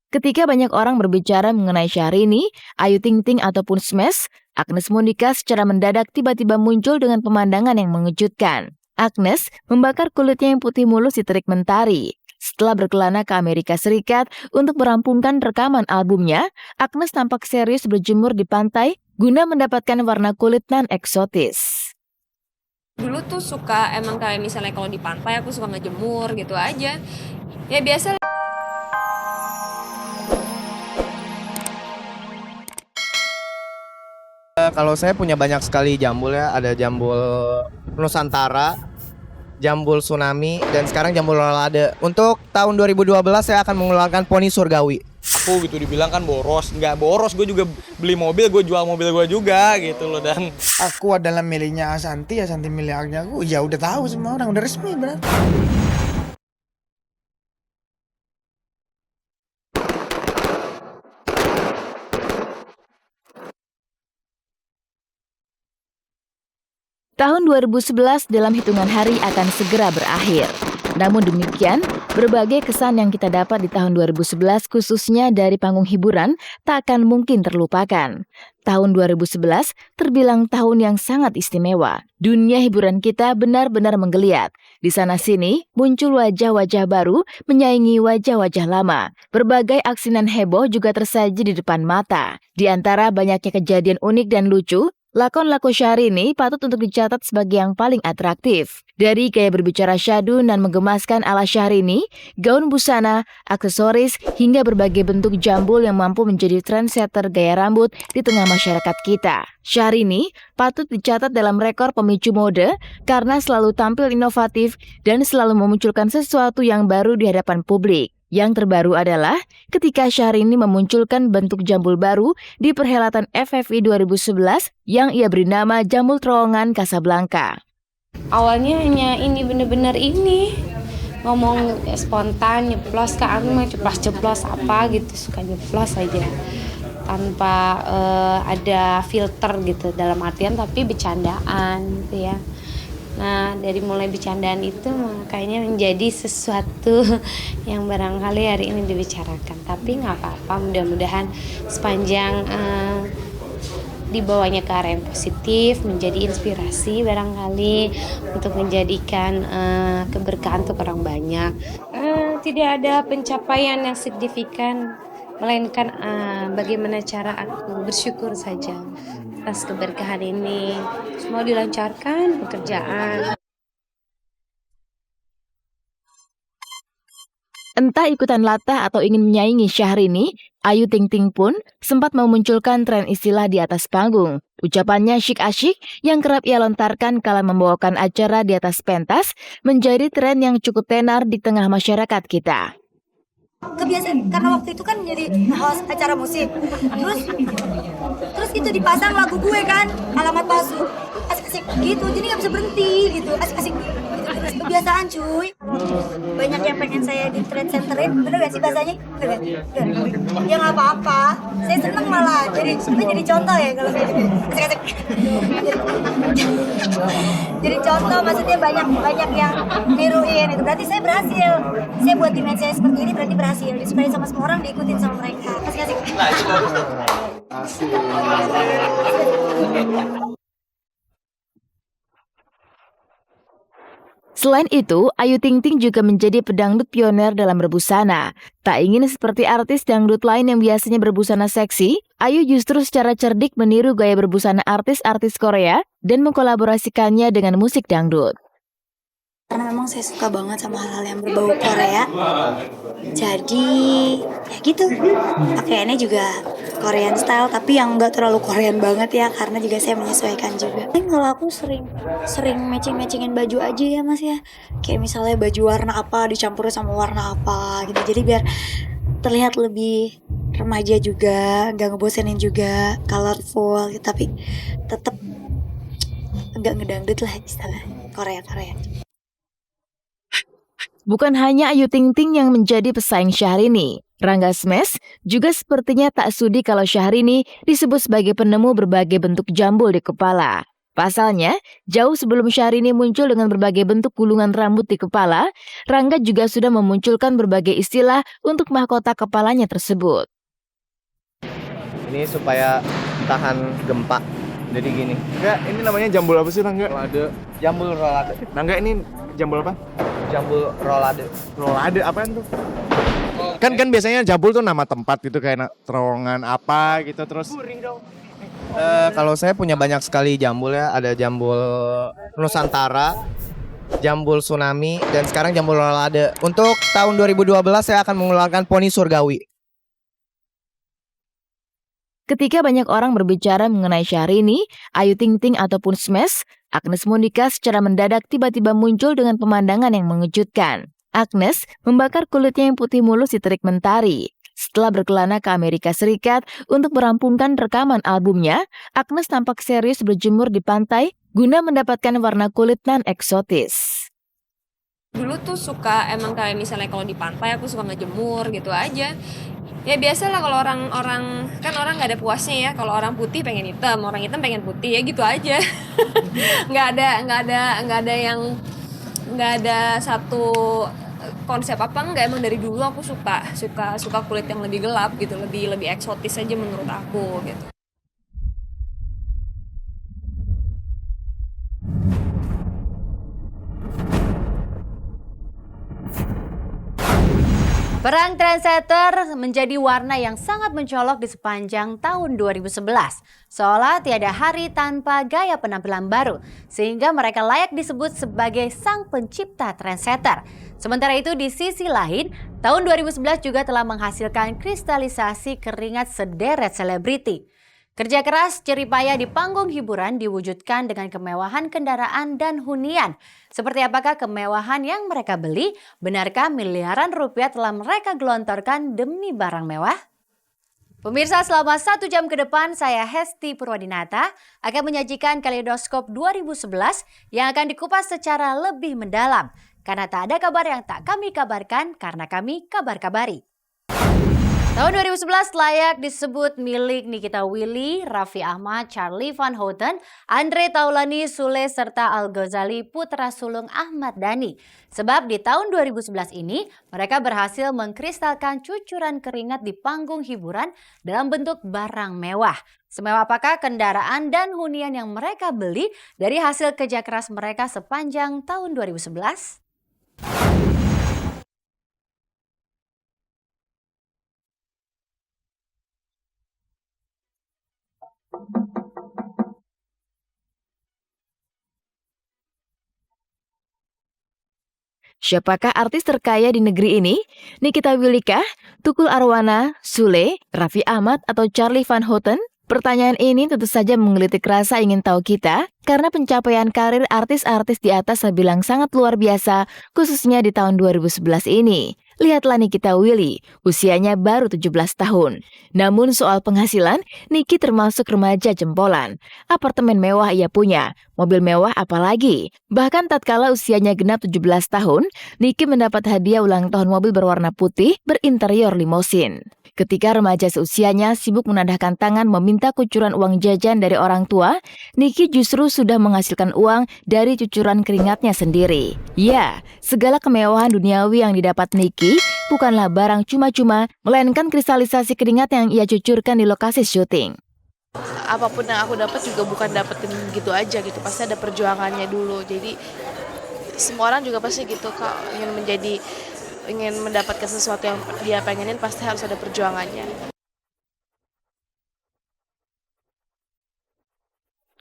Ketika banyak orang berbicara mengenai Syahrini, Ayu Ting Ting ataupun Smash, Agnes Monica secara mendadak tiba-tiba muncul dengan pemandangan yang mengejutkan. Agnes membakar kulitnya yang putih mulus di terik mentari. Setelah berkelana ke Amerika Serikat untuk merampungkan rekaman albumnya, Agnes tampak serius berjemur di pantai guna mendapatkan warna kulit nan eksotis. Dulu tuh suka emang kayak misalnya kalau di pantai aku suka ngejemur gitu aja. Ya biasa. Kalau saya punya banyak sekali jambul ya, ada jambul Nusantara, jambul Tsunami, dan sekarang jambul Rolade. Untuk tahun 2012 saya akan mengeluarkan poni surgawi. Aku gitu dibilang kan boros, nggak boros, gue juga beli mobil, gue jual mobil gue juga gitu loh. Dan aku adalah miliknya Ashanty miliknya aku, ya udah tahu semua orang, udah resmi berarti. Tahun 2011 dalam hitungan hari akan segera berakhir. Namun demikian, berbagai kesan yang kita dapat di tahun 2011 khususnya dari panggung hiburan tak akan mungkin terlupakan. Tahun 2011 terbilang tahun yang sangat istimewa. Dunia hiburan kita benar-benar menggeliat. Di sana-sini muncul wajah-wajah baru menyaingi wajah-wajah lama. Berbagai aksinan heboh juga tersaji di depan mata. Di antara banyaknya kejadian unik dan lucu, lakon-lakon Syahrini patut untuk dicatat sebagai yang paling atraktif. Dari gaya berbicara syahdu dan menggemaskan ala Syahrini, gaun busana, aksesoris, hingga berbagai bentuk jambul yang mampu menjadi trendsetter gaya rambut di tengah masyarakat kita. Syahrini patut dicatat dalam rekor pemicu mode karena selalu tampil inovatif dan selalu memunculkan sesuatu yang baru di hadapan publik. Yang terbaru adalah ketika Syahrini memunculkan bentuk jambul baru di perhelatan FFI 2011 yang ia beri nama Jambul Terowongan Casablanca. Awalnya hanya ini bener-bener ini ngomong spontan nyeplos ke aku mah ceplos-ceplos apa gitu, suka nyeplos aja tanpa ada filter gitu, dalam artian tapi bercandaan gitu ya. Nah, dari mulai bercandaan itu makanya menjadi sesuatu yang barangkali hari ini dibicarakan. Tapi nggak apa-apa, mudah-mudahan sepanjang dibawanya ke arah yang positif, menjadi inspirasi barangkali untuk menjadikan keberkahan untuk orang banyak. Tidak ada pencapaian yang signifikan, melainkan bagaimana cara aku bersyukur saja atas keberkahan ini. Semua dilancarkan pekerjaan. Entah ikutan latah atau ingin menyaingi Syahrini, Ayu Ting Ting pun sempat memunculkan tren istilah di atas panggung. Ucapannya syik asyik yang kerap ia lontarkan kala membawakan acara di atas pentas menjadi tren yang cukup tenar di tengah masyarakat kita. Kebiasaan karena waktu itu kan jadi host acara musik, terus itu dipasang lagu gue kan, alamat palsu, asik-asik gitu, jadi nggak bisa berhenti gitu, asik-asik gitu, terus kebiasaan cuy. Banyak yang pengen saya di trend centerin, bener gak sih bahasanya? Bener gak? Ya nggak apa-apa, saya seneng malah, jadi contoh ya kalau kayak gitu, asik-asik. Jadi contoh, maksudnya banyak yang niruin itu, berarti saya berhasil. Saya buat image saya seperti ini berarti berhasil, disukai sama semua orang, diikutin sama mereka. Asik-asik. Selain itu, Ayu Ting Ting juga menjadi pedangdut pioner dalam berbusana. Tak ingin seperti artis dangdut lain yang biasanya berbusana seksi, Ayu justru secara cerdik meniru gaya berbusana artis-artis Korea dan mengkolaborasikannya dengan musik dangdut. Karena memang saya suka banget sama hal-hal yang berbau Korea, jadi ya gitu, pakaiannya juga Korean style tapi yang nggak terlalu Korean banget ya, karena juga saya menyesuaikan juga. Kalau aku sering matching-matchingin baju aja ya mas ya, kayak misalnya baju warna apa dicampur sama warna apa gitu, jadi biar terlihat lebih remaja juga, nggak ngebosenin juga, colorful gitu, tapi tetap nggak ngedangdut lah istilah Korea. Bukan hanya Ayu Ting Ting yang menjadi pesaing Syahrini, Rangga Smash juga sepertinya tak sudi kalau Syahrini disebut sebagai penemu berbagai bentuk jambul di kepala. Pasalnya, jauh sebelum Syahrini muncul dengan berbagai bentuk gulungan rambut di kepala, Rangga juga sudah memunculkan berbagai istilah untuk mahkota kepalanya tersebut. Ini supaya tahan gempa. Jadi gini. Enggak, ini namanya jambul apa sih, Rangga? Rolade. Jambul rolade. Rangga, ini jambul apa? Jambul rolade. Rolade apaan tuh? Kan biasanya jambul tuh nama tempat gitu, kayak terowongan apa gitu, terus Kalau saya punya banyak sekali jambul ya. Ada jambul Nusantara, jambul tsunami, dan sekarang jambul rolade. Untuk tahun 2012 saya akan mengeluarkan poni surgawi. Ketika banyak orang berbicara mengenai Syahrini, Ayu Ting Ting ataupun Smash, Agnes Monica secara mendadak tiba-tiba muncul dengan pemandangan yang mengejutkan. Agnes membakar kulitnya yang putih mulus di terik mentari. Setelah berkelana ke Amerika Serikat untuk merampungkan rekaman albumnya, Agnes tampak serius berjemur di pantai guna mendapatkan warna kulit nan eksotis. Dulu tuh suka emang kayak misalnya kalau di pantai aku suka ngejemur gitu aja. Ya biasalah kalau orang-orang kan orang nggak ada puasnya ya. Kalau orang putih pengen hitam, orang hitam pengen putih ya gitu aja. nggak ada satu konsep apa enggak, emang dari dulu aku suka kulit yang lebih gelap gitu, lebih eksotis aja menurut aku gitu. Perang trendsetter menjadi warna yang sangat mencolok di sepanjang tahun 2011. Seolah tiada hari tanpa gaya penampilan baru, sehingga mereka layak disebut sebagai sang pencipta trendsetter. Sementara itu di sisi lain, tahun 2011 juga telah menghasilkan kristalisasi keringat sederet selebriti. Kerja keras, jeripaya di panggung hiburan diwujudkan dengan kemewahan kendaraan dan hunian. Seperti apakah kemewahan yang mereka beli? Benarkah miliaran rupiah telah mereka gelontorkan demi barang mewah? Pemirsa, selama 1 jam ke depan saya Hesti Purwadinata akan menyajikan Kaleidoskop 2011 yang akan dikupas secara lebih mendalam. Karena tak ada kabar yang tak kami kabarkan karena kami kabar-kabari. Tahun 2011 layak disebut milik Nikita Willy, Raffi Ahmad, Charlie Van Houten, Andre Taulani, Sule, serta Al Ghazali putra sulung Ahmad Dhani. Sebab di tahun 2011 ini mereka berhasil mengkristalkan cucuran keringat di panggung hiburan dalam bentuk barang mewah. Semewah apakah kendaraan dan hunian yang mereka beli dari hasil kerja keras mereka sepanjang tahun 2011? Siapakah artis terkaya di negeri ini? Nikita Willy kah? Tukul Arwana, Sule, Raffi Ahmad, atau Charlie Van Houten? Pertanyaan ini tentu saja menggelitik rasa ingin tahu kita karena pencapaian karir artis-artis di atas terbilang sangat luar biasa, khususnya di tahun 2011 ini. Lihatlah Nikita Willy, usianya baru 17 tahun. Namun soal penghasilan, Niki termasuk remaja jempolan. Apartemen mewah ia punya, mobil mewah apalagi. Bahkan tatkala usianya genap 17 tahun, Niki mendapat hadiah ulang tahun mobil berwarna putih berinterior limosin. Ketika remaja seusianya sibuk menadahkan tangan meminta kucuran uang jajan dari orang tua, Niki justru sudah menghasilkan uang dari cucuran keringatnya sendiri. Ya, segala kemewahan duniawi yang didapat Niki bukanlah barang cuma-cuma, melainkan kristalisasi keringat yang ia cucurkan di lokasi syuting. Apapun yang aku dapat juga bukan dapetin gitu aja gitu, pasti ada perjuangannya dulu. Jadi semua orang juga pasti gitu, Kak, ingin mendapatkan sesuatu yang dia pengenin pasti harus ada perjuangannya.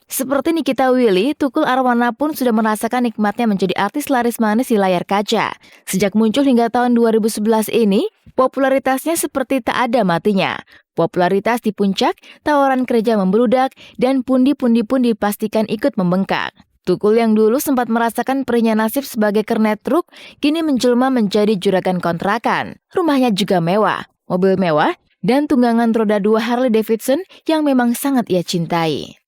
Seperti Nikita Willy, Tukul Arwana pun sudah merasakan nikmatnya menjadi artis laris manis di layar kaca. Sejak muncul hingga tahun 2011 ini, popularitasnya seperti tak ada matinya. Popularitas di puncak, tawaran kerja membludak, dan pundi-pundi pun dipastikan ikut membengkak. Tukul yang dulu sempat merasakan perihnya nasib sebagai kernet truk, kini menjelma menjadi juragan kontrakan. Rumahnya juga mewah, mobil mewah, dan tunggangan roda 2 Harley Davidson yang memang sangat ia cintai.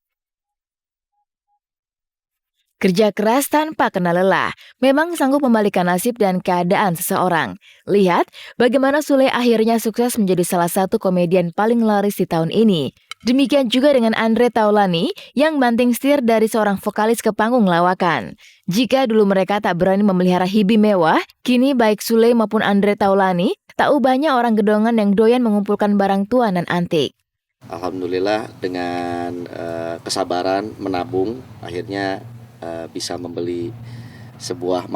Kerja keras tanpa kenal lelah, memang sanggup membalikan nasib dan keadaan seseorang. Lihat bagaimana Sule akhirnya sukses menjadi salah satu komedian paling laris di tahun ini. Demikian juga dengan Andre Taulani yang banting setir dari seorang vokalis ke panggung lawakan. Jika dulu mereka tak berani memelihara hibi mewah, kini baik Sule maupun Andre Taulani tak ubahnya orang gedongan yang doyan mengumpulkan barang tua dan antik. Alhamdulillah dengan kesabaran menabung akhirnya bisa membeli sebuah